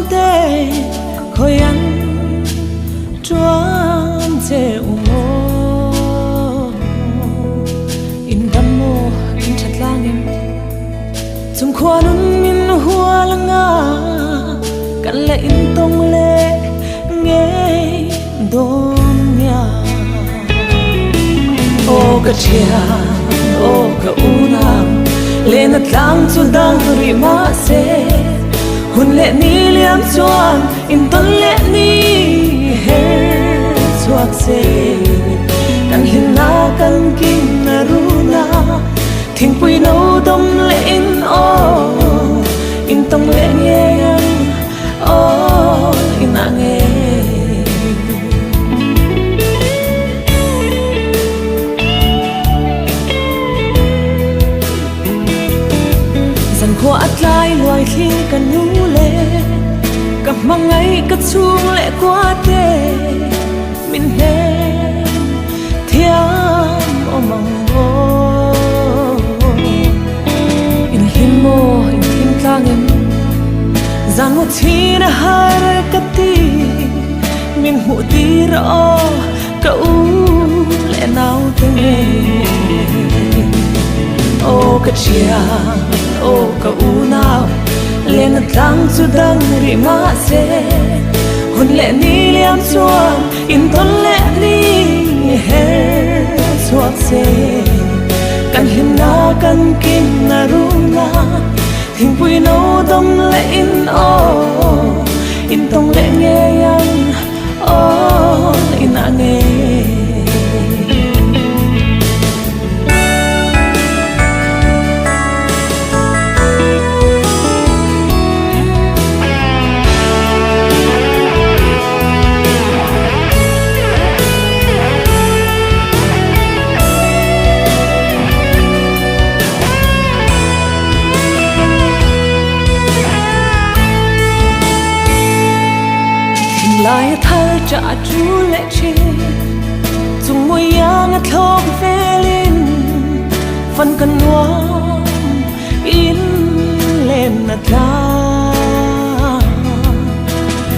tê khôi ăn choáng chê ủng in đam mô in chặt lang em zum khoa nun in hoa langa kan le in tông le nghe đôn nhà ô cả chia ô cả una lên at lang chu dang ri ma se hun le ni liam chuan in ton le ni her chuak se kan hin na kan kin na ru na thing pui no dom le in tông le nghe ô in a nghe dần khoa at lai loài khi cần nu lệ gặp mang ngay cất chuông lệ quá tê mình nên thiam o mong ô in him mo in him tlang em giang một chi na hai cất ti mình hụ ti rõ cậu lệ nào thế ô cất chia ô ka una lên at lang chu dang ri ma se hun le ni liam chuan in ton le ni her chuak se kan hin na kan kin na ru na thing pui no dom le in tông le nghe yang in a nghe lại thay trả chú lệ chi dùng môi yang ngắt thô phê lên phần cần ngoan in lên nát la